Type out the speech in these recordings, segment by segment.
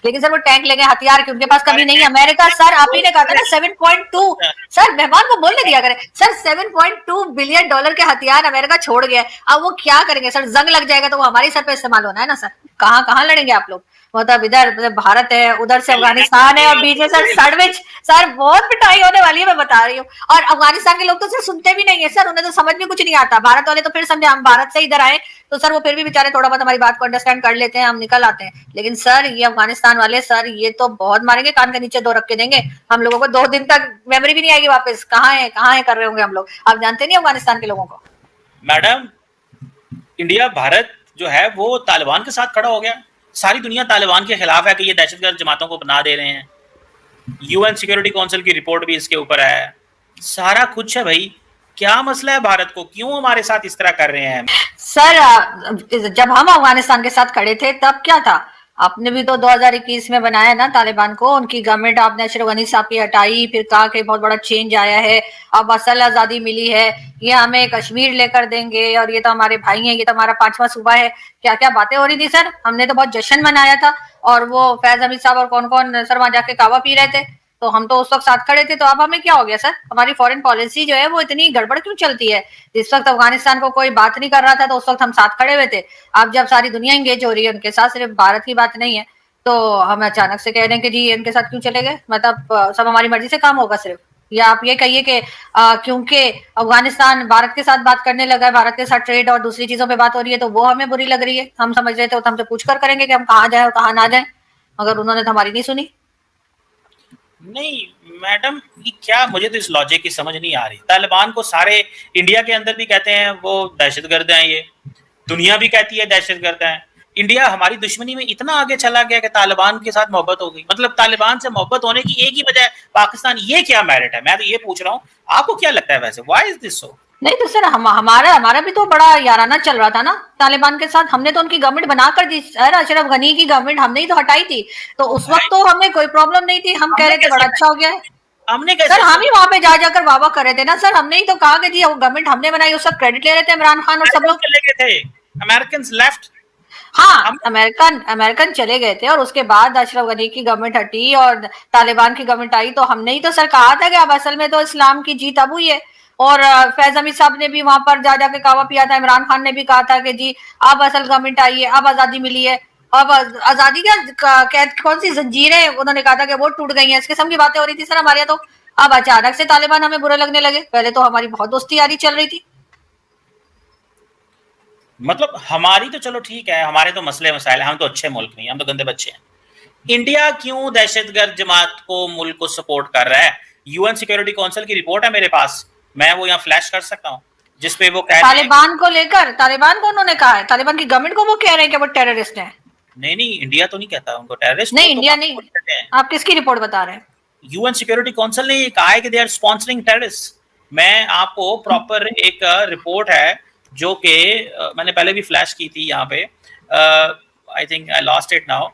लेकिन सर वो टैंक लेंगे, हथियार की उनके पास कमी नहीं है। अमेरिका सर आप ही ने कहा था ना 7.2, सर मेहमान को बोलने दिया करें सर, 7.2 बिलियन डॉलर के हथियार अमेरिका छोड़ गया है। अब वो क्या करेंगे सर, जंग लग जाएगा तो वो हमारी सर पे इस्तेमाल होना है ना सर, कहाँ कहाँ लड़ेंगे आप लोग। मतलब इधर भारत है, उधर से अफगानिस्तान है, और बीच में सर सैंडविच, सर बहुत पिटाई होने वाली है मैं बता रही हूँ। और अफगानिस्तान के लोग तो सर सुनते भी नहीं है सर, उन्हें तो समझ में कुछ नहीं आता। भारत वाले तो फिर समझे हम भारत से इधर आए तो सर वो फिर भी बेचारे थोड़ा बहुत हमारी बात को अंडरस्टैंड कर लेते हैं, हम निकल आते हैं। लेकिन सर ये अफगानिस्तान वाले सर ये तो बहुत मारेंगे, कान के नीचे दो रख के देंगे हम लोगों को, 2 दिन तक मेमोरी भी नहीं आएगी वापस, कहाँ है कर रहे होंगे हम लोग। आप जानते नहीं अफगानिस्तान के लोगों को। मैडम इंडिया भारत जो है वो तालिबान के साथ खड़ा हो गया, सारी दुनिया तालिबान के खिलाफ है कि ये दहशतगर्द जमातों को बना दे रहे हैं। यूएन सिक्योरिटी काउंसिल की रिपोर्ट भी इसके ऊपर है, सारा कुछ है भाई। क्या मसला है भारत को, क्यों हमारे साथ इस तरह कर रहे हैं? सर जब हम अफगानिस्तान के साथ खड़े थे तब क्या था, आपने भी तो 2021 में बनाया ना तालिबान को, उनकी गवर्नमेंट आपने अशरफ गनी साहब की हटाई, फिर कहा कि बहुत बड़ा चेंज आया है, अब असल आजादी मिली है, ये हमें कश्मीर लेकर देंगे और ये तो हमारे भाई हैं, ये तो हमारा 5वां सूबा है। क्या क्या बातें हो रही थी सर, हमने तो बहुत जश्न मनाया था। और वो फैज हमीद साहब और कौन कौन सर वहां जाके कावा पी रहे थे, तो हम तो उस वक्त साथ खड़े थे। तो अब हमें क्या हो गया सर, हमारी फॉरेन पॉलिसी जो है वो इतनी गड़बड़ क्यों चलती है। जिस वक्त अफगानिस्तान को कोई बात नहीं कर रहा था तो उस वक्त हम साथ खड़े हुए थे, अब जब सारी दुनिया एंगेज हो रही है उनके साथ, सिर्फ भारत की बात नहीं है, तो हम अचानक से कह रहे हैं कि जी इनके साथ क्यों चले गए। मतलब सब हमारी मर्जी से काम होगा सिर्फ, या आप ये कहिए कि क्योंकि अफगानिस्तान भारत के साथ बात करने लगा है, भारत के साथ ट्रेड और दूसरी चीजों पे बात हो रही है तो वो हमें बुरी लग रही है। हम समझ रहे थे तो हमसे पूछ कर करेंगे कि हम कहाँ जाए और कहाँ ना जाए, मगर उन्होंने तो हमारी नहीं सुनी। नहीं मैडम, ये क्या, मुझे तो इस लॉजिक की समझ नहीं आ रही। तालिबान को सारे इंडिया के अंदर भी कहते हैं वो दहशतगर्द हैं, ये दुनिया भी कहती है दहशतगर्द हैं। इंडिया हमारी दुश्मनी में इतना आगे चला गया कि तालिबान के साथ मोहब्बत हो गई। मतलब तालिबान से मोहब्बत होने की एक ही वजह है पाकिस्तान, ये क्या मेरिट है? मैं तो ये पूछ रहा हूँ, आपको क्या लगता है वैसे, व्हाई इज दिस सो? नहीं तो सर हमारा हमारा भी तो बड़ा याराना चल रहा था ना तालिबान के साथ, हमने तो उनकी गवर्नमेंट बनाकर दी सर, अशरफ गनी की गवर्नमेंट हमने ही तो हटाई थी, तो उस वक्त तो हमें कोई प्रॉब्लम नहीं थी, हम कह हमने रहे थे कैसे बड़ा अच्छा हो गया है। हमने सर कैसे हम ही वहां पे जा जाकर वाह कर रहे थे ना सर, हमने ही तो कहा कि जी वो गवर्नमेंट हमने बनाई, उसका क्रेडिट ले रहे थे इमरान खान और सब अमेरिकन लोग। चले गए थे, अमेरिकन लेफ्ट। हाँ हम अमेरिकन अमेरिकन चले गए थे और उसके बाद अशरफ गनी की गवर्नमेंट हटी और तालिबान की गवर्नमेंट आई, तो हमने ही तो सर कहा था कि अब असल में तो इस्लाम की जीत अब हुई है। और फैज हमीद साहब ने भी वहां पर जा जाके कावा पिया था, इमरान खान ने भी कहा था कि जी अब असल गवर्नमेंट आई है, अब आजादी मिली है। अब आजादी क्या कैद कौन सी जंजीरें, उन्होंने कहा था कि वो टूट गई हैं, इस किस्म की बातें हो रही थी सर हमारे यहाँ। तो अब अचानक से तालिबान हमें बुरे लगने लगे, पहले तो हमारी बहुत दोस्ती यारी चल रही थी। मतलब हमारी तो चलो ठीक है, हमारे तो मसले मसाइल हैं, हम तो अच्छे मुल्क नहीं, हम तो गंदे बच्चे हैं। इंडिया क्यों दहशतगर्द जमात को, मुल्क को सपोर्ट कर रहा है? यूएन सिक्योरिटी काउंसिल की रिपोर्ट है मेरे पास, मैं वो यहाँ फ्लैश कर सकता हूँ, जिसपे वो कह रहे हैं। तालिबान को लेकर, तालिबान को उन्होंने कहा है, तालिबान की गवर्नमेंट को वो कह रहे हैं कि वो टेररिस्ट है। नहीं नहीं, इंडिया तो नहीं कहता उनको टेररिस्ट, वो नहीं तो इंडिया नहीं, कहते हैं। आप किसकी रिपोर्ट बता रहे हैं। यूएन सिक्योरिटी काउंसिल ने ये कहा है कि दे आर स्पॉन्सरिंग टेररिस्ट। मैं आपको प्रॉपर एक रिपोर्ट है जो कि मैंने पहले भी फ्लैश की थी यहाँ पे, I think I lost it now.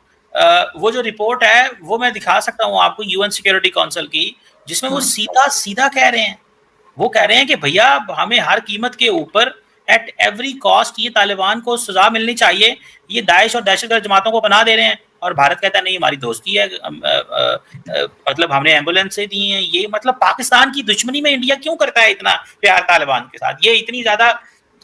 वो जो रिपोर्ट है वो मैं दिखा सकता हूँ आपको, यूएन सिक्योरिटी काउंसिल की, जिसमें वो सीधा सीधा कह रहे हैं, वो कह रहे हैं कि भैया हमें हर कीमत के ऊपर एट एवरी कॉस्ट ये तालिबान को सजा मिलनी चाहिए, ये दाइश और दहशतगर्द जमातों को बना दे रहे हैं। और भारत कहता है नहीं हमारी दोस्ती है, मतलब हमने एम्बुलेंस से दी है ये। मतलब पाकिस्तान की दुश्मनी में इंडिया क्यों करता है इतना प्यार तालिबान के साथ, ये इतनी ज्यादा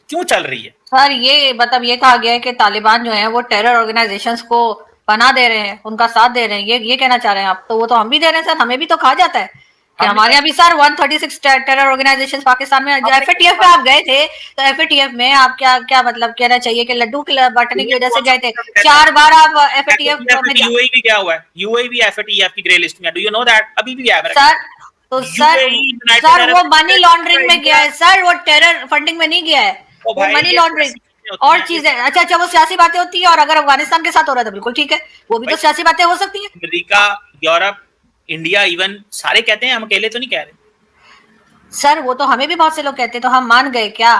क्यों चल रही है? सर ये मतलब ये कहा गया है कि तालिबान जो है वो टेरर ऑर्गेनाइजेशंस को पना दे रहे हैं, उनका साथ दे रहे हैं, ये कहना चाह रहे हैं आप। तो वो तो हम भी दे रहे हैं सर, हमें भी तो कहा जाता है कि हमारे यहाँ भी सर 136 टेरर ऑर्गेनाइजेशंस पाकिस्तान में। एफएटीएफ पे आप गए थे तो एफएटीएफ में आप क्या क्या मतलब कहना चाहिए कि लड्डू बांटने की वजह से गए थे, 4 बार आप एफएटीएफ में यूएई भी गया हुआ है, यूएई भी एफएटीएफ की ग्रे लिस्ट में, डू यू नो दैट? अभी भी है सर। तो सर वो मनी लॉन्ड्रिंग में गया है सर, वो टेरर फंडिंग में नहीं गया है, वो मनी लॉन्ड्रिंग और चीजें। अच्छा अच्छा, वो सियासी बातें होती है, और अगर अफगानिस्तान के साथ हो रहा है तो बिल्कुल ठीक है, वो भी तो सियासी बातें हो सकती है। अमेरिका, यूरोप, इंडिया, इवन सारे कहते हैं, हम अकेले तो नहीं कह रहे सर वो तो हमें भी बहुत से लोग कहते हैं, तो हम मान गए क्या।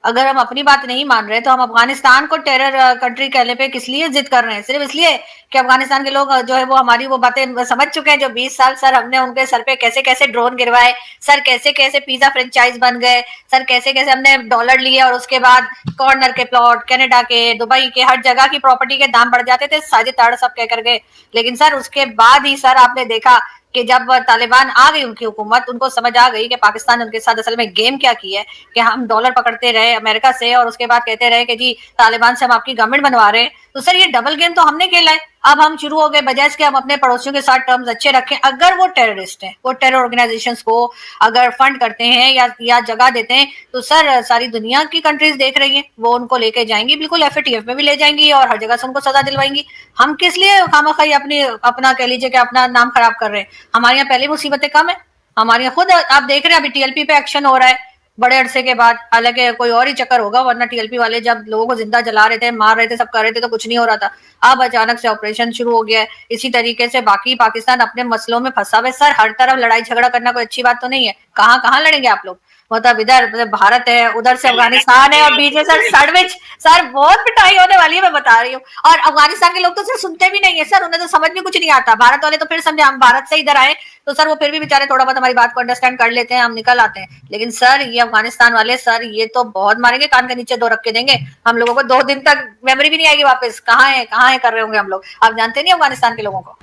अगर हम अपनी बात नहीं मान रहे तो हम अफगानिस्तान को टेरर कंट्री कहने पे किस लिए जिद कर रहे हैं? सिर्फ इसलिए कि अफगानिस्तान के लोग जो है वो हमारी वो बातें समझ चुके हैं। जो 20 साल सर हमने उनके सर पे कैसे कैसे ड्रोन गिरवाए, सर कैसे कैसे पिज्जा फ्रेंचाइज बन गए, सर कैसे कैसे हमने डॉलर लिए और उसके बाद कॉर्नर के प्लॉट, कनाडा के, दुबई के, हर जगह की प्रॉपर्टी के दाम बढ़ जाते थे, साजिद ताड़ सब कह कर गए। लेकिन सर उसके बाद ही सर आपने देखा कि जब तालिबान आ गई उनकी हुकूमत, उनको समझ आ गई कि पाकिस्तान ने उनके साथ असल में गेम क्या की है, कि हम डॉलर पकड़ते रहे अमेरिका से और उसके बाद कहते रहे कि जी तालिबान से हम आपकी गवर्नमेंट बनवा रहे हैं। तो सर ये डबल गेम तो हमने खेला है। अब हम शुरू हो गए, बजाय इसके हम अपने पड़ोसियों के साथ टर्म्स अच्छे रखें। अगर वो टेररिस्ट हैं, वो टेरर ऑर्गेनाइजेशंस को अगर फंड करते हैं या जगह देते हैं, तो सर सारी दुनिया की कंट्रीज देख रही हैं, वो उनको लेके जाएंगी, बिल्कुल एफएटीएफ में भी ले जाएंगी और हर जगह से उनको सजा दिलवाएंगी। हम किस लिए खामखाई अपना कह लीजिए कि अपना नाम खराब कर रहे हैं? हमारे यहाँ पहले मुसीबतें कम है। हमारे यहाँ खुद आप देख रहे हैं अभी टीएलपी पे एक्शन हो रहा है बड़े अरसे के बाद। हालांकि कोई और ही चक्कर होगा, वरना टीएलपी वाले जब लोगों को जिंदा जला रहे थे, मार रहे थे, सब कर रहे थे तो कुछ नहीं हो रहा था। अब अचानक से ऑपरेशन शुरू हो गया है। इसी तरीके से बाकी पाकिस्तान अपने मसलों में फंसा हुआ है। सर हर तरफ लड़ाई झगड़ा करना कोई अच्छी बात तो नहीं है। कहाँ कहाँ लड़ेंगे आप लोग? मतलब इधर भारत है, उधर से अफगानिस्तान है और बीच में सर सड़विच। सर बहुत पिटाई होने वाली है, मैं बता रही हूँ। और अफगानिस्तान के लोग तो सर सुनते भी नहीं है सर, उन्हें तो समझ में कुछ नहीं आता। भारत वाले तो फिर समझे हम भारत से इधर आए तो सर वो फिर भी बेचारे थोड़ा बहुत हमारी बात को अंडरस्टैंड कर लेते हैं, हम निकल आते हैं। लेकिन सर ये अफगानिस्तान वाले सर ये तो बहुत मारेंगे, कान के नीचे दो रख के देंगे हम लोगों को। 2 दिन तक मेमोरी भी नहीं आएगी वापस, कहाँ है कर रहे होंगे हम लोग। आप जानते नहीं अफगानिस्तान के लोगों को।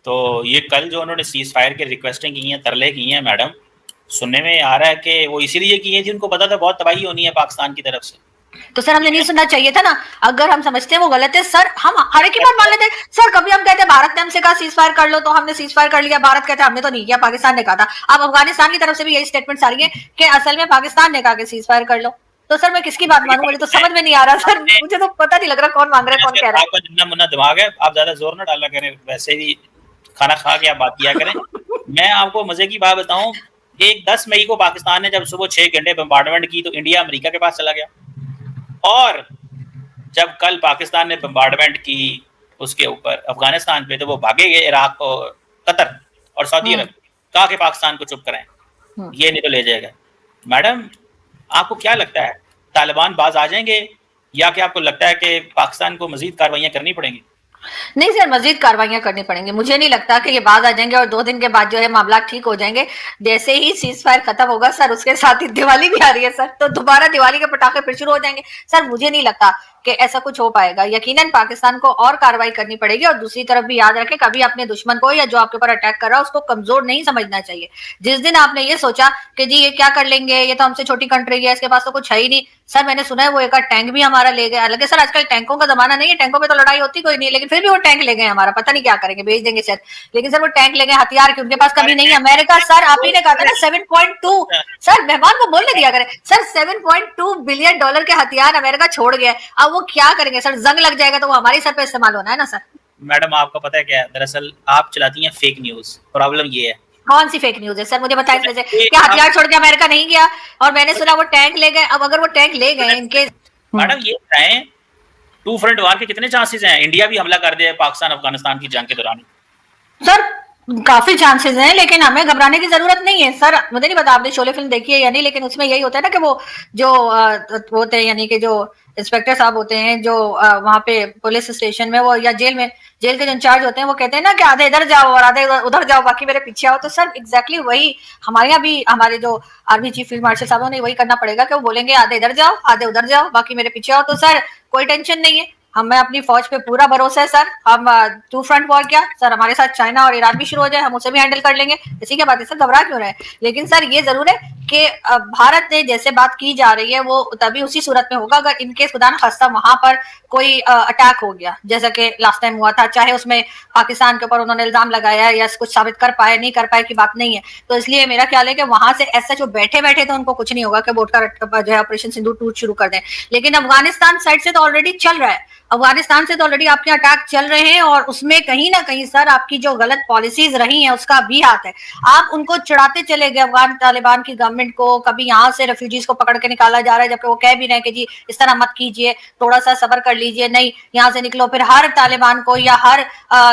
तो ये कल जो उन्होंने सीज फायर की रिक्वेस्टें की हैं, तरले की हैं मैडम, सुनने में आ रहा है कि वो इसीलिए की हैं जी उनको पता था बहुत तबाही होनी है पाकिस्तान की तरफ से। तो सर हमने नहीं सुनना चाहिए था ना। अगर हम समझते हैं वो गलत है सर, हम हर एक की बात मान लेते हैं। सर कभी हम कहते हैं भारत ने हमसे कहा सीज फायर कर लो तो हमने सीज फायर कर लिया, भारत कहते हैं हमने तो नहीं किया, पाकिस्तान ने कहा था। अब अफगानिस्तान की तरफ से भी यही स्टेटमेंट आ रही है कि असल में पाकिस्तान ने कहा कि सीज फायर कर लो। तो सर मैं किसकी बात मानूं? मुझे तो समझ में नहीं आ रहा सर, मुझे तो पता नहीं लग रहा कौन मांग रहा है कौन कह रहा है। आपका जितना मुन्ना दिमाग है, आप ज्यादा जोर ना डाला करें, वैसे भी खाना खा के आप बात किया करें। मैं आपको मजे की बात बताऊं, एक 10 मई को पाकिस्तान ने जब सुबह 6 घंटे बम्बार्डमेंट की तो इंडिया अमेरिका के पास चला गया। और जब कल पाकिस्तान ने बम्बार्डमेंट की उसके ऊपर अफगानिस्तान पे, तो वो भागे गए इराक और कतर और सऊदी अरब, कहा कि पाकिस्तान को चुप कराएं, ये नहीं तो ले जाएगा। मैडम आपको क्या लगता है तालिबान बाज आ जाएंगे, या क्या आपको लगता है कि पाकिस्तान को मजीद कार्रवाइयां करनी पड़ेंगी? नहीं सर, मजीद कार्रवाइयां करनी पड़ेंगी। मुझे नहीं लगता कि ये बाज आ जाएंगे और 2 दिन के बाद जो है मामला ठीक हो जाएंगे। जैसे ही सीज फायर खत्म होगा सर, उसके साथ ही दिवाली भी आ रही है सर, तो दोबारा दिवाली के पटाखे फिर शुरू हो जाएंगे। सर मुझे नहीं लगता कि ऐसा कुछ हो पाएगा। यकीनन पाकिस्तान को और कार्रवाई करनी पड़ेगी। और दूसरी तरफ भी याद रखें, कभी अपने दुश्मन को या जो आपके ऊपर अटैक कर रहा है उसको कमजोर नहीं समझना चाहिए। जिस दिन आपने ये सोचा कि जी ये क्या कर लेंगे, ये तो हमसे छोटी कंट्री है, इसके पास तो कुछ है ही नहीं। सर मैंने सुना है वो एक टैंक भी हमारा ले गए। हालांकि सर आजकल टैंकों का जमाना नहीं है, टैंकों पे तो लड़ाई होती कोई नहीं, लेकिन फिर भी वो टैंक ले गए हमारा, पता नहीं क्या करेंगे, बेच देंगे शायद। लेकिन सर वो टैंक ले गए, हथियार की उनके पास कभी नहीं है। अमेरिका सर आप ही ने कहा था ना 7.2, सर मेहमान को बोलने दिया करें सर, $7.2 बिलियन के हथियार अमेरिका छोड़ गया। अब वो क्या करेंगे सर? जंग लग जाएगा तो वो हमारे सर पे इस्तेमाल होना है ना सर। मैडम आपको पता है क्या है, दरअसल आप चलाती हैं फेक न्यूज। प्रॉब्लम ये है। कौन सी फेक न्यूज है सर? मुझे बताइए इसमें से क्या हथियार छोड़ के अमेरिका नहीं गया और मैंने सुना वो टैंक ले गए। अब अगर वो टैंक ले गए इनके, मैडम ये बताएं 2 फ्रंट वार के कितने चांसेस हैं? इंडिया भी हमला कर दे पाकिस्तान अफगानिस्तान की जंग के दौरान। सर काफी चांसेस हैं, लेकिन हमें घबराने की जरूरत नहीं है सर। मुझे नहीं पता आपने शोले फिल्म देखी है या नहीं, लेकिन उसमें यही होता है ना कि वो जो होते हैं, यानी कि जो इंस्पेक्टर साहब होते हैं जो वहां पे पुलिस स्टेशन में वो या जेल के जो इंचार्ज होते हैं, वो कहते हैं ना कि आधे इधर जाओ और आधे उधर जाओ, बाकी मेरे पीछे आओ। तो सर एग्जैक्टली वही हमारे यहाँ भी हमारे जो आर्मी चीफ फील्ड मार्शल साहब ने वही करना पड़ेगा कि वो बोलेंगे आधे इधर जाओ आधे उधर जाओ, बाकी मेरे पीछे आओ। तो सर कोई टेंशन नहीं है, हमें अपनी फौज पे पूरा भरोसा है सर। हम 2 फ्रंट वॉर क्या सर, हमारे साथ चाइना और ईरान भी शुरू हो जाए हम उसे भी हैंडल कर लेंगे। इसी के बाद सर घबरा क्यों रहे? लेकिन सर ये जरूर है कि भारत ने जैसे बात की जा रही है वो तभी उसी सूरत में होगा अगर इनके खुदा न खास्ता वहां पर कोई अटैक हो गया, जैसा कि लास्ट टाइम हुआ था। चाहे उसमें पाकिस्तान के ऊपर उन्होंने इल्जाम लगाया या कुछ साबित कर पाए नहीं कर पाए की बात नहीं है। तो इसलिए मेरा ख्याल है कि वहां से ऐसा जो बैठे बैठे तो उनको कुछ नहीं होगा कि वोट का जो है ऑपरेशन सिंदूर टूट शुरू कर दें। लेकिन अफगानिस्तान साइड से तो ऑलरेडी चल रहा है। अफगानिस्तान से तो ऑलरेडी आपके अटैक चल रहे हैं और उसमें कहीं ना कहीं सर आपकी जो गलत पॉलिसीज रही हैं उसका भी हाथ है। आप उनको चिढ़ाते चले गए अफगान तालिबान की गवर्नमेंट को, कभी यहाँ से रेफ्यूजीज को पकड़ के निकाला जा रहा है जबकि वो कह भी रहे हैं कि जी इस तरह मत कीजिए, थोड़ा सा सब्र कर लीजिए, नहीं यहाँ से निकलो। फिर हर तालिबान को या हर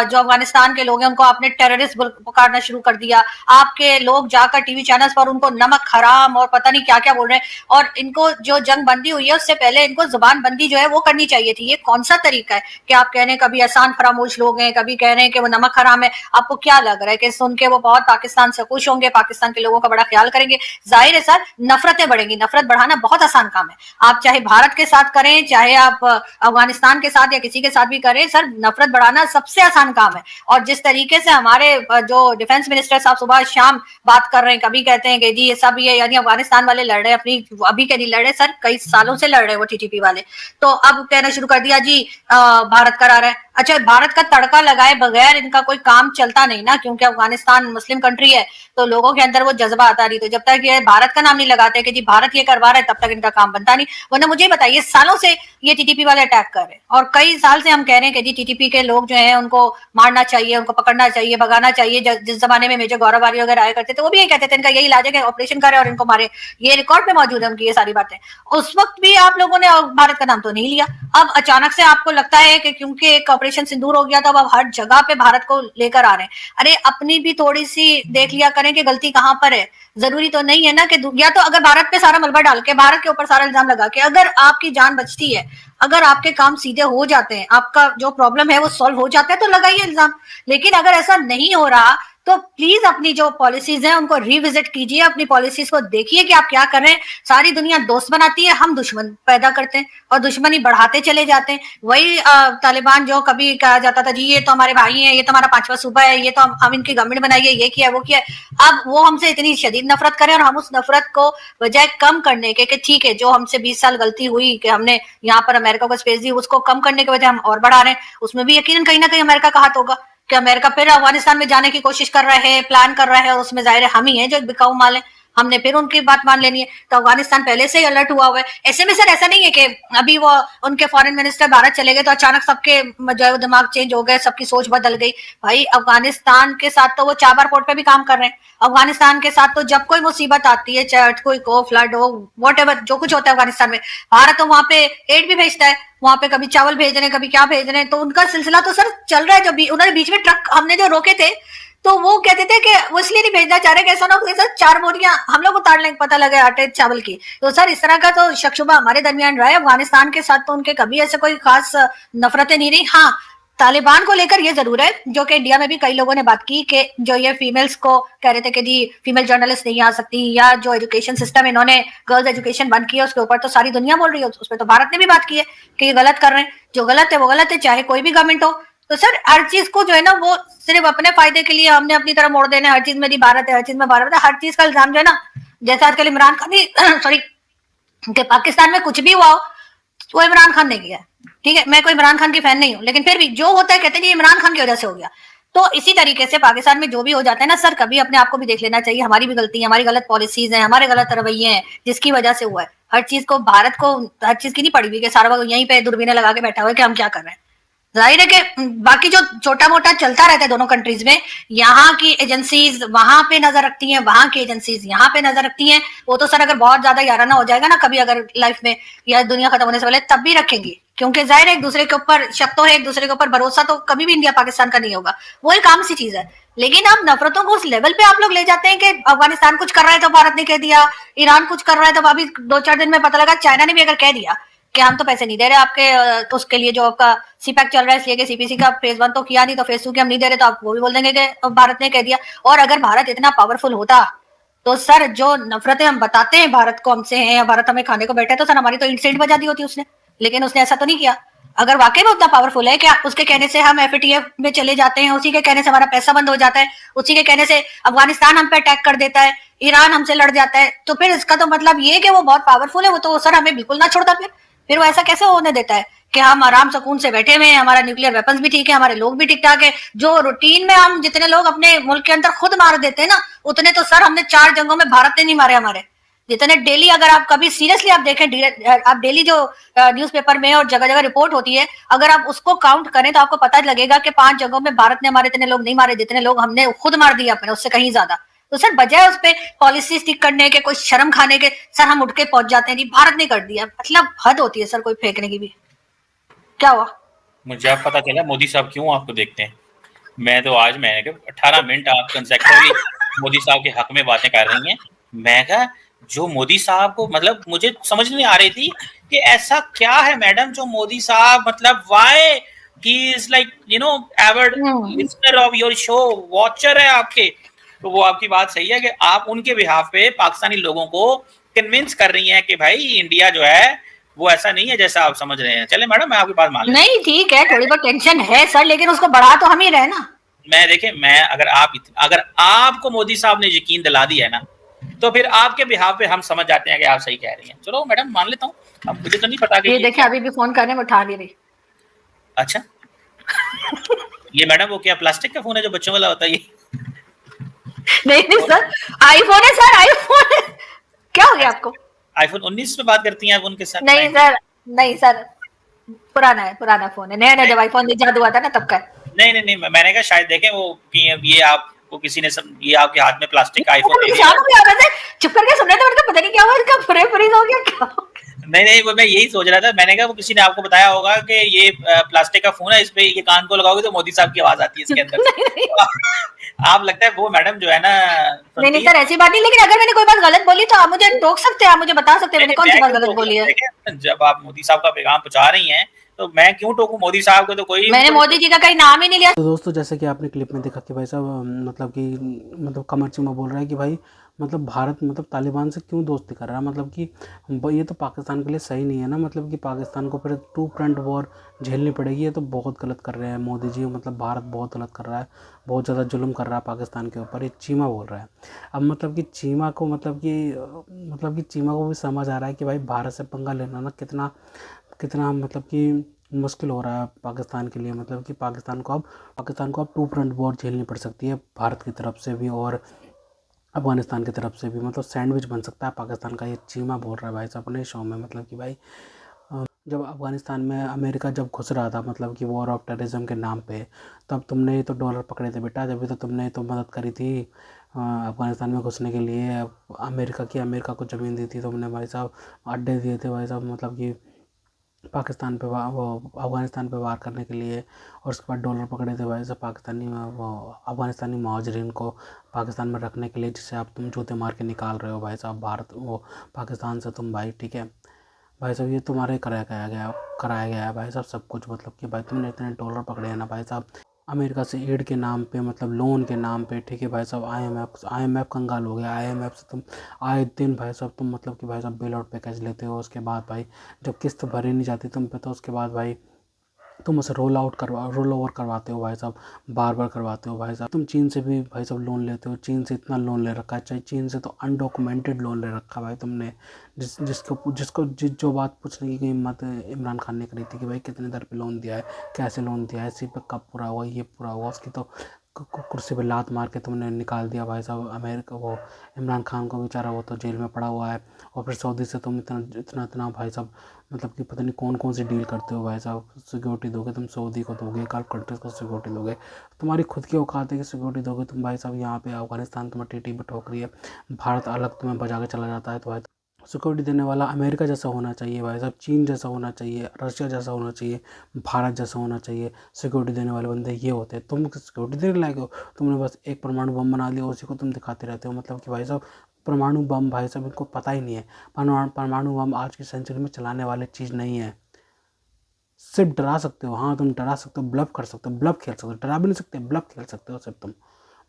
जो अफगानिस्तान के लोग हैं उनको आपने टेररिस्ट पुकारना शुरू कर दिया। आपके लोग जाकर टीवी चैनल्स पर उनको नमक हराम और पता नहीं क्या क्या बोल रहे हैं। और इनको जो जंग बंदी हुई है उससे पहले इनको जुबान बंदी जो है वो करनी चाहिए थी। ये कौन सा तरीका है कि आप कह रहे हैं कभी आसान फरामोश लोग हैं, कभी कह रहे हैं कि वो नमक हराम है। आपको क्या लग रहा है कि सुन के वो बहुत पाकिस्तान से खुश होंगे, पाकिस्तान के लोगों का बड़ा ख्याल करेंगे? जाहिर है सर नफरतें बढ़ेंगी। नफरत बढ़ाना बहुत आसान काम है, आप चाहे भारत के साथ करें, चाहे आप अफगानिस्तान के साथ या किसी के साथ भी करें, सर नफरत बढ़ाना सबसे आसान काम है। और जिस तरीके से हमारे जो डिफेंस मिनिस्टर साहब सुबह शाम बात कर रहे हैं, कभी कहते हैं कि जी ये सब ये यानी अफगानिस्तान वाले लड़ रहे हैं अपनी, अभी के नहीं लड़ रहे सर, कई सालों से लड़ रहे हैं वो टीटीपी वाले। तो अब कहना शुरू कर दिया जी भारत करा रहा है। अच्छा, भारत का तड़का लगाए बगैर इनका कोई काम चलता नहीं ना, क्योंकि अफगानिस्तान मुस्लिम कंट्री है तो लोगों के अंदर वो जज्बा आता नहीं। तो जब तक ये भारत का नाम नहीं लगाते कि जी भारत ये करवा रहा है तब तक इनका काम बनता नहीं। वरना मुझे बताइए, सालों से ये टीटीपी वाले अटैक कर रहे हैं और कई साल से हम कह रहे हैं कि जी टीटीपी के लोग जो हैं उनको मारना चाहिए, उनको पकड़ना चाहिए, भगाना चाहिए। जिस जमाने में मेजर गौरव वाली वगैरह आया करते थे वो भी ये कहते थे इनका यही इलाज है कि ऑपरेशन करे और इनको मारे। ये रिकॉर्ड में मौजूद है उनकी ये सारी बातें। उस वक्त भी आप लोगों ने भारत का नाम तो नहीं लिया। अब अचानक से आपको लगता है कि क्योंकि एक ऑपरेशन सिंदूर हो गया तो अब आप हर जगह पे भारत को लेकर आ रहे हैं। अरे अपनी भी थोड़ी सी देख लिया करें कि गलती कहां पर है। जरूरी तो नहीं है ना कि या तो अगर भारत पे सारा मलबा डाल के, भारत के ऊपर सारा इल्जाम लगा के अगर आपकी जान बचती है, अगर आपके काम सीधे हो जाते हैं, आपका जो प्रॉब्लम है वो सॉल्व हो जाता है तो लगाइए इल्जाम। लेकिन अगर ऐसा नहीं हो रहा तो प्लीज अपनी जो पॉलिसीज हैं उनको रिविजिट कीजिए, अपनी पॉलिसीज को देखिए कि आप क्या कर रहे हैं। सारी दुनिया दोस्त बनाती है, हम दुश्मन पैदा करते हैं और दुश्मनी बढ़ाते चले जाते हैं। वही तालिबान जो कभी कहा जाता था जी ये तो हमारे भाई हैं, ये तो हमारा 5वां सूबा है, ये तो हम इनकी गवर्नमेंट बनाई है, ये किया वो किया। अब वो हमसे इतनी शदीद नफरत करें और हम उस नफरत को बजाय कम करने के कि ठीक है जो हमसे 20 साल गलती हुई कि हमने यहाँ पर अमेरिका को स्पेस दी, उसको कम करने के बजाय हम और बढ़ा रहे हैं। उसमें भी यकीनन कहीं ना कहीं अमेरिका का हाथ होगा कि अमेरिका फिर अफगानिस्तान में जाने की कोशिश कर रहा है, प्लान कर रहा है और उसमें जाहिर है हम ही हैं जो बिकाऊ माल है, हमने फिर उनकी बात मान लेनी है। तो अफगानिस्तान पहले से ही अलर्ट हुआ हुआ है। ऐसे में सर ऐसा नहीं है कि अभी वो उनके फॉरेन मिनिस्टर भारत चले गए तो अचानक सबके जो दिमाग चेंज हो गए, सबकी सोच बदल गई। भाई अफगानिस्तान के साथ तो वो चाबर पोर्ट पे भी काम कर रहे हैं। अफगानिस्तान के साथ तो जब कोई मुसीबत आती है, चाहे कोई हो, फ्लड हो, वॉट जो कुछ होता है अफगानिस्तान में, भारत तो वहां पे एड भी भेजता है। वहां पे कभी चावल भेज रहे हैं, कभी क्या भेज रहे हैं। तो उनका सिलसिला तो सर चल रहा है। जो उन्होंने बीच में ट्रक हमने जो रोके थे तो वो कहते थे कि वो इसलिए नहीं भेजना चाह रहे कि ऐसा ना हो सर 4 बोरियां हम लोग उतार लें, पता लगे आटे चावल की। तो सर इस तरह का तो शक-शुबा हमारे दरमियान रहा है। अफगानिस्तान के साथ तो उनके कभी ऐसे कोई खास नफरतें नहीं रही। हाँ, तालिबान को लेकर ये जरूर है, जो कि इंडिया में भी कई लोगों ने बात की कि जो ये फीमेल्स को कह रहे थे कि जी फीमेल जर्नलिस्ट नहीं आ सकती, या जो एजुकेशन सिस्टम इन्होंने गर्ल्स एजुकेशन बंद किया उसके ऊपर तो सारी दुनिया बोल रही है, उस पर तो भारत ने भी बात की है कि ये गलत कर रहे हैं। जो गलत है वो गलत है, चाहे कोई भी गवर्नमेंट हो। तो सर हर चीज को जो है ना वो सिर्फ अपने फायदे के लिए हमने अपनी तरह मोड़ देना, हर चीज में भारत है, हर चीज में भारत है, हर चीज का इल्जाम जो है ना, जैसे आजकल इमरान खान सॉरी कि पाकिस्तान में कुछ भी हुआ हो वो इमरान खान ने किया है। ठीक है, मैं कोई इमरान खान की फैन नहीं हूँ, लेकिन फिर भी जो होता है कहते हैं इमरान खान की वजह से हो गया। तो इसी तरीके से पाकिस्तान में जो भी हो जाता है ना सर, कभी अपने आप को भी देख लेना चाहिए। हमारी भी गलती है, हमारी गलत पॉलिसीज हैं, हमारे गलत रवैये हैं जिसकी वजह से हुआ है। हर चीज को भारत को हर चीज की नहीं पड़ी हुई कि सारा वक्त यहीं पे दूरबीनें लगा के बैठा हुआ है कि हम क्या कर रहे हैं। जाहिर है कि बाकी जो छोटा मोटा चलता रहता है दोनों कंट्रीज में, यहाँ की एजेंसीज वहां पे नजर रखती हैं, वहां की एजेंसीज यहाँ पे नजर रखती हैं। वो तो सर अगर बहुत ज्यादा याराना हो जाएगा ना कभी अगर लाइफ में या दुनिया खत्म होने से पहले तब भी रखेंगी, क्योंकि जाहिर है एक दूसरे के ऊपर शक तो है, एक दूसरे के ऊपर भरोसा तो कभी भी इंडिया पाकिस्तान का नहीं होगा। वो एक आम सी चीज है। लेकिन अब नफरतों को उस लेवल पे आप लोग ले जाते हैं कि अफगानिस्तान कुछ कर रहा है तो भारत ने कह दिया, ईरान कुछ कर रहा है तो अभी 2-4 दिन में पता लगा चाइना ने भी अगर कह दिया कि हम तो पैसे नहीं दे रहे आपके तो उसके लिए जो आपका सीपैक चल रहा है इसलिए कि सीपीसी का फेज 1 तो किया नहीं तो फेज 2 की हम नहीं दे रहे, तो आप वो भी बोल देंगे कि भारत ने कह दिया। और अगर भारत इतना पावरफुल होता तो सर जो नफरतें हम बताते हैं भारत को हमसे हैं या भारत हमें खाने को बैठा है तो सर हमारी तो इंसेंट बजा दी होती उसने। लेकिन उसने ऐसा तो नहीं किया। अगर वाकई में उतना पावरफुल है कि उसके कहने से हम एफएटीएफ में चले जाते हैं, उसी के कहने से हमारा पैसा बंद हो जाता है, उसी के कहने से अफगानिस्तान हम पे अटैक कर देता है, ईरान हमसे लड़ जाता है, तो फिर इसका तो मतलब ये कि वो बहुत पावरफुल है। वो तो सर हमें बिल्कुल ना छोड़ता। फिर वो ऐसा कैसे होने देता है कि हम आराम सुकून से बैठे हुए हैं, हमारा न्यूक्लियर वेपन्स भी ठीक है, हमारे लोग भी ठीक ठाक है। जो रूटीन में हम जितने लोग अपने मुल्क के अंदर खुद मार देते हैं ना, उतने तो सर हमने 4 जंगों में भारत ने नहीं मारे हमारे। जितने डेली, अगर आप कभी सीरियसली आप देखें, आप डेली जो न्यूज़पेपर में और जगह जगह रिपोर्ट होती है, अगर आप उसको काउंट करें तो आपको पता लगेगा कि 5 जगहों में भारत ने हमारे इतने लोग नहीं मारे जितने लोग हमने खुद मार दिए अपने, उससे कहीं ज्यादा। तो सर बजाय उस पर पॉलिसी स्टिक करने के, कोई शर्म खाने के, सर हम उठ के पहुंच जाते हैं, जी भारत ने कर दिया, मतलब हद होती है सर कोई फेंकने की भी। क्या हुआ? मुझे अब पता चला मोदी साहब क्यों आपको देखते हैं। मैं तो आज मैंने कहा 18 मिनट आप कंसेक्टिवली मोदी साहब के हक में बातें कर रही हैं। मैं कहा जो मोदी साहब को मतलब मुझे समझ नहीं आ रही थी कि ऐसा क्या है मैडम जो मोदी साहब मतलब why he is like Edward listener of your show, watcher है आपके। तो वो आपकी बात सही है कि आप उनके बिहाफ पे पाकिस्तानी लोगों को कन्विंस कर रही हैं कि भाई इंडिया जो है वो ऐसा नहीं है जैसा आप समझ रहे हैं। चले मैडम मैं आपकी बात मान लेता हूँ। नहीं ठीक है, थोड़ी बहुत टेंशन है सर, लेकिन उसको बढ़ा तो हम ही रहे ना। मैं देखे मैं अगर आपको मोदी साहब ने यकीन दिला दिया है ना तो फिर आपके बिहाफ पे हम समझ जाते हैं कि आप सही कह रही हैं। चलो मैडम मान लेता हूँ। अब मुझे तो नहीं पता कि ये ये देखें क्या। अभी भी फोन करने में उठा नहीं रही। अच्छा ये मैडम वो क्या प्लास्टिक का फोन है जो बच्चों वाला होता है ये? नहीं नहीं सर, आईफोन है सर, आईफोन है। क्या हो गया आपको? आईफोन 19 पे बात करती हैं आप उनके साथ? नहीं सर, नहीं सर, पुराना है, पुराना फोन है, नया नया जब आईफोन जादू हुआ था ना तब का है। नहीं नहीं नहीं मैंने कहा शायद देखें वो कि ये आपको किसी ने ये आपके हाथ में प्लास्टिक का आईफोन दे दिया। चुप करके सुन रहे थे, पता नहीं क्या हुआ, इसका फ्रीज हो गया क्या हो गया? नहीं नहीं वो मैं यही सोच रहा था। मैंने कहा वो किसी ने आपको बताया होगा कि ये प्लास्टिक का फोन है, इस पे ये कान को लगाओगे तो मोदी साहब की आवाज आती है इसके अंदर से। नहीं नहीं तो आप लगता है वो मैडम जो है ना नहीं नहीं सुनती है। सर, ऐसी बात नहीं, लेकिन अगर मैंने कोई बात गलत बोली तो आप मुझे टोक सकते हैं, आप मुझे बता सकते हैं नहीं मैंने नहीं कौन सी मैं बात क्यों गलत टोकूं? बोली है। देखें जब आप मोदी साहब का पैगाम पहुंचा रही हैं तो मैं क्यों टोकूं मोदी साहब को? तो कोई मैंने मोदी जी का कहीं नाम ही नहीं लिया। तो दोस्तों जैसे कि आपने क्लिप में देखा कि भाई साहब मतलब कि मतलब कमर चीमा बोल रहा है कि भाई मतलब भारत मतलब तालिबान से क्यों दोस्ती कर रहा है, मतलब कि ये तो पाकिस्तान के लिए सही नहीं है ना, मतलब कि पाकिस्तान को फिर टू फ्रंट वॉर झेलनी पड़ेगी। ये तो बहुत गलत कर रहे हैं मोदी जी, मतलब भारत बहुत गलत कर रहा है, बहुत ज़्यादा जुल्म कर रहा है पाकिस्तान के ऊपर, ये चीमा बोल रहा है। अब मतलब कि चीमा को मतलब कि चीमा को भी समझ आ रहा है कि भाई भारत से पंगा लेना ना कितना कितना मतलब कि मुश्किल हो रहा है पाकिस्तान के लिए, मतलब कि पाकिस्तान को अब टू फ्रंट वॉर झेलनी पड़ सकती है, भारत की तरफ से भी और अफगानिस्तान की तरफ से भी, मतलब सैंडविच बन सकता है पाकिस्तान का। ये चीमा बोल रहा है भाई साहब अपने शो में, मतलब कि भाई जब अफगानिस्तान में अमेरिका जब घुस रहा था मतलब कि वॉर ऑफ टेररिज्म के नाम पे, तब तुमने ही तो डॉलर पकड़े थे बेटा, जब भी तो तुमने तो मदद करी थी अफगानिस्तान में घुसने के लिए। अमेरिका को ज़मीन दी थी तुमने भाई साहब, अड्डे दिए थे भाई साहब, मतलब कि पाकिस्तान पे वो अफ़गानिस्तान पे वार करने के लिए। और उसके बाद डॉलर पकड़े थे भाई साहब पाकिस्तानी वो अफ़गानिस्तानी महाजरीन को पाकिस्तान में रखने के लिए, जिसे आप तुम जूते मार के निकाल रहे हो भाई साहब भारत वो पाकिस्तान से तुम भाई, ठीक है भाई साहब ये तुम्हारे कराया गया है भाई साहब सब कुछ, मतलब कि भाई तुमने इतने डॉलर पकड़े हैं ना भाई साहब अमेरिका से एड के नाम पे, मतलब लोन के नाम पे, ठीक है भाई साहब। आईएमएफ कंगाल हो गया, आईएमएफ से तुम आए दिन भाई साहब तुम मतलब कि भाई साहब बेल आउट पैकेज लेते हो, उसके बाद भाई जब किस्त भरी नहीं जाती तुम पे तो उसके बाद भाई तुम उसे रोल ओवर करवाते हो भाई साहब, बार बार करवाते हो भाई साहब। तुम चीन से भी भाई साहब लोन लेते हो, चीन से इतना लोन ले रखा है, चाहे चीन से तो अनडॉक्यूमेंटेड लोन ले रखा है भाई तुमने, जो बात पूछने की हिम्मत इमरान खान ने करी थी कि भाई कितने दर पे लोन दिया है, कैसे लोन दिया है, इसी पे कब पूरा हुआ, ये पूरा हुआ, उसकी तो कुर्सी पे लात मार के तुमने निकाल दिया भाई साहब अमेरिका वो इमरान खान को, बेचारा वो तो जेल में पड़ा हुआ है। और फिर सऊदी से तुम इतना भाई साहब मतलब कि पता नहीं कौन सी डील करते हो भाई साहब, सिक्योरिटी दोगे तुम सऊदी को, दोगे गल्फ कंट्रीज़ को सिक्योरिटी दोगे, तुम्हारी खुद की औकात है कि सिक्योरिटी दोगे तुम भाई साहब। यहाँ पे अफगानिस्तान तुम्हें टीटी पे ठोक रही है, भारत अलग तुम्हें बजा के चला जाता है, तो भाई सिक्योरिटी देने वाला अमेरिका जैसा होना चाहिए भाई साहब, चीन जैसा होना चाहिए, रशिया जैसा होना चाहिए, भारत जैसा होना चाहिए। सिक्योरिटी देने वाले बंदे ये होते हैं, तुम सिक्योरिटी देने लायक हो, तुमने बस एक परमाणु बम बना लिया उसी को तुम दिखाते रहते हो, मतलब कि भाई साहब परमाणु बम भाई साहब इनको पता ही नहीं है, परमाणु बम आज की सेंचुरी में चलाने वाली चीज़ नहीं है। सिर्फ डरा सकते हो, हाँ तुम डरा सकते हो, ब्लफ कर सकते हो, ब्लफ खेल सकते हो, डरा भी नहीं सकते, ब्लफ खेल सकते हो, सिर्फ तुम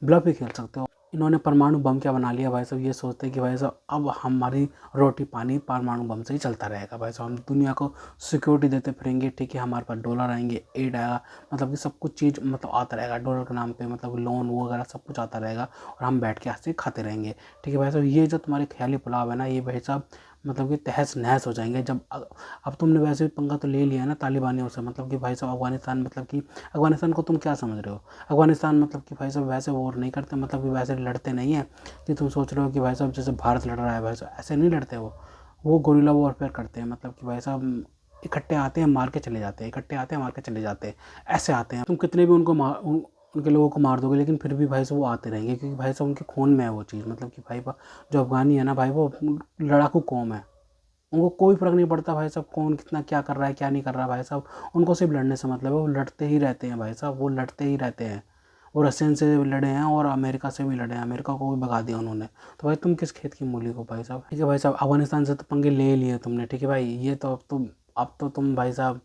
ब्लफ ही खेल सकते हो। इन्होंने परमाणु बम क्या बना लिया भाई साहब, ये सोचते हैं कि भाई साहब अब हमारी रोटी पानी परमाणु बम से ही चलता रहेगा भाई साहब, हम दुनिया को सिक्योरिटी देते फिरेंगे, ठीक है हमारे पास डॉलर आएंगे, एड आएगा, मतलब कि सब कुछ चीज़ मतलब आता रहेगा डॉलर के नाम पे, मतलब लोन वो वगैरह सब कुछ आता रहेगा और हम बैठ के हंस के खाते रहेंगे, ठीक है भाई साहब। ये जो तुम्हारे ख्याली पुलाव है ना, ये भाई साहब मतलब कि तहस नहस हो जाएंगे। जब अब तुमने वैसे भी पंगा तो ले लिया है ना तालिबानियों से, मतलब कि भाई साहब अफगानिस्तान, मतलब कि अफगानिस्तान को तुम क्या समझ रहे हो? अफगानिस्तान मतलब कि भाई साहब वैसे वॉर नहीं करते, मतलब कि वैसे लड़ते नहीं है कि तुम सोच रहे हो कि भाई साहब जैसे भारत लड़ रहा है, भाई साहब ऐसे नहीं लड़ते वो गोरिल्ला वॉरफेयर करते हैं। मतलब कि भाई साहब इकट्ठे आते हैं मार के चले जाते हैं, इकट्ठे आते हैं मार के चले जाते हैं, ऐसे आते हैं। तुम कितने भी उनके लोगों को मार दोगे लेकिन फिर भी भाई साहब वो आते रहेंगे, क्योंकि भाई साहब उनके खून में है वो चीज़। मतलब कि भाई जो अफगानी है ना भाई, वो लड़ाकू कौम है, उनको कोई फ़र्क नहीं पड़ता भाई साहब कौन कितना क्या कर रहा है क्या नहीं कर रहा भाई साहब, उनको सिर्फ लड़ने से मतलब है, वो लड़ते ही रहते हैं भाई साहब, वो लड़ते ही रहते हैं। वो रशियन से भी लड़े हैं और अमेरिका से भी लड़े हैं, अमेरिका को भी भगा दिया उन्होंने। तो भाई तुम किस खेत की मूली हो भाई साहब? ठीक है भाई साहब, अफगानिस्तान से तो पंगे ले लिए तुमने, ठीक है भाई, ये तो अब तो तुम भाई साहब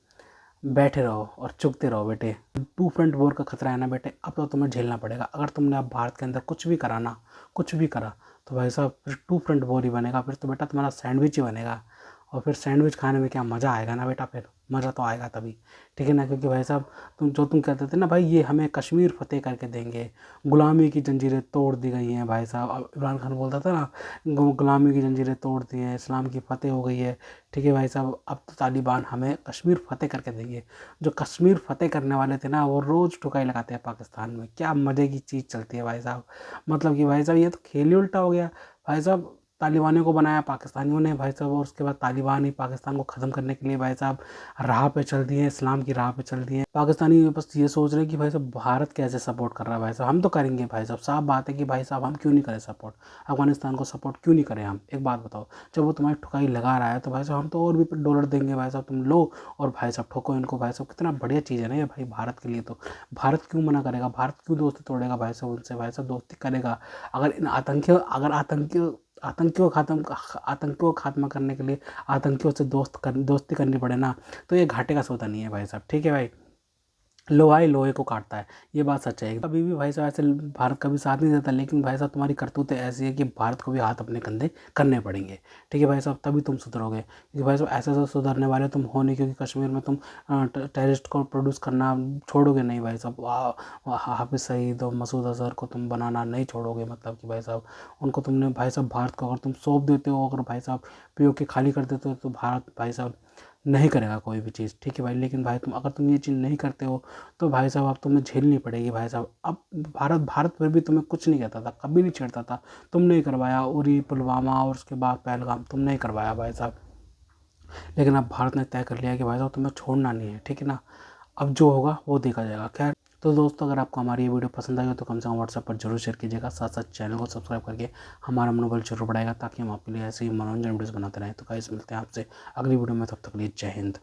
बैठे रहो और चुगते रहो बेटे। टू फ्रंट वॉर का खतरा है ना बेटे, अब तो तुम्हें झेलना पड़ेगा। अगर तुमने अब भारत के अंदर कुछ भी करा ना, कुछ भी करा, तो भाई साहब फिर टू फ्रंट वॉर ही बनेगा, फिर तो बेटा तुम्हारा सैंडविच ही बनेगा। और फिर सैंडविच खाने में क्या मज़ा आएगा ना बेटा, फिर मज़ा तो आएगा तभी, ठीक है ना? क्योंकि भाई साहब तुम कहते थे ना भाई ये हमें कश्मीर फतेह करके देंगे, गुलामी की जंजीरें तोड़ दी गई हैं भाई साहब। अब इमरान खान बोलता था ना गुलामी की जंजीरें तोड़ दी हैं, इस्लाम की फतेह हो गई है, ठीक है भाई साहब, अब तो तालिबान हमें कश्मीर फतेह करके देंगे। जो कश्मीर फतेह करने वाले थे ना वो रोज़ ठुकाई लगाते हैं पाकिस्तान में, क्या मज़े की चीज़ चलती है भाई साहब। मतलब कि भाई साहब ये तो खेल ही उल्टा हो गया भाई साहब। तालिबानियों को बनाया पाकिस्तानियों ने भाई साहब, और उसके बाद तालिबान ही पाकिस्तान को ख़त्म करने के लिए भाई साहब राह पे चल दिए हैं, इस्लाम की राह पे चल दिए हैं। पाकिस्तानी बस ये सोच रहे हैं कि भाई साहब भारत कैसे सपोर्ट कर रहा है भाई साहब, हम तो करेंगे भाई साहब, साफ बात है कि भाई साहब हम क्यों नहीं करें सपोर्ट, अफगानिस्तान को सपोर्ट क्यों नहीं करें हम? एक बात बताओ, जब वो तुम्हारी ठुकाई लगा रहा है तो भाई साहब हम तो और भी डॉलर देंगे भाई साहब, तुम लो और भाई साहब ठोको इनको भाई साहब। कितना बढ़िया चीज़ है ना ये भाई भारत के लिए। तो भारत क्यों मना करेगा, भारत क्यों दोस्ती तोड़ेगा भाई साहब उनसे? भाई साहब दोस्ती करेगा। अगर इन आतंकियों अगर आतंकियों आतंकियों को खात्मा करने के लिए आतंकियों से दोस्ती करनी पड़े ना, तो ये घाटे का सौदा नहीं है भाई साहब, ठीक है भाई। लोहा ही लोहे को काटता है, ये बात सच है। अभी भी भाई साहब ऐसे भारत का भी साथ नहीं देता, लेकिन भाई साहब तुम्हारी करतूतें ऐसी है कि भारत को भी हाथ अपने कंधे करने पड़ेंगे, ठीक है भाई साहब, तभी तुम सुधरोगे। क्योंकि भाई साहब ऐसे ऐसे सुधरने वाले तुम हो नहीं, क्योंकि कश्मीर में तुम टेररिस्ट को प्रोड्यूस करना छोड़ोगे नहीं भाई साहब। हाफिज़ सईद और मसूद अजहर को तुम बनाना नहीं छोड़ोगे, मतलब कि भाई साहब उनको तुमने भाई साहब भारत को अगर तुम सौंप देते हो, अगर भाई साहब पीओके खाली कर देते हो, तो भारत भाई साहब नहीं करेगा कोई भी चीज़, ठीक है भाई। लेकिन भाई अगर तुम ये चीज़ नहीं करते हो तो भाई साहब अब तुम्हें झेलनी पड़ेगी भाई साहब। अब भारत फिर भी तुम्हें कुछ नहीं कहता था, कभी नहीं छेड़ता था, तुमने ही करवाया उरी पुलवामा और उसके बाद पहलगाम, तुमने ही करवाया भाई साहब। लेकिन अब भारत ने तय कर लिया कि भाई साहब तुम्हें छोड़ना नहीं है, ठीक है ना? अब जो होगा वो देखा जाएगा। खैर तो दोस्तों, अगर आपको हमारी ये वीडियो पसंद आई हो तो कम से कम व्हाट्सएप पर जरूर शेयर कीजिएगा, साथ साथ चैनल को सब्सक्राइब करके हमारा मनोबल जरूर बढ़ाएगा, ताकि हम आपके लिए ऐसे ही मनोरंजन वीडियोस बनाते रहें। तो गाइस मिलते हैं आपसे अगली वीडियो में, तब तक के लिए जय हिंद।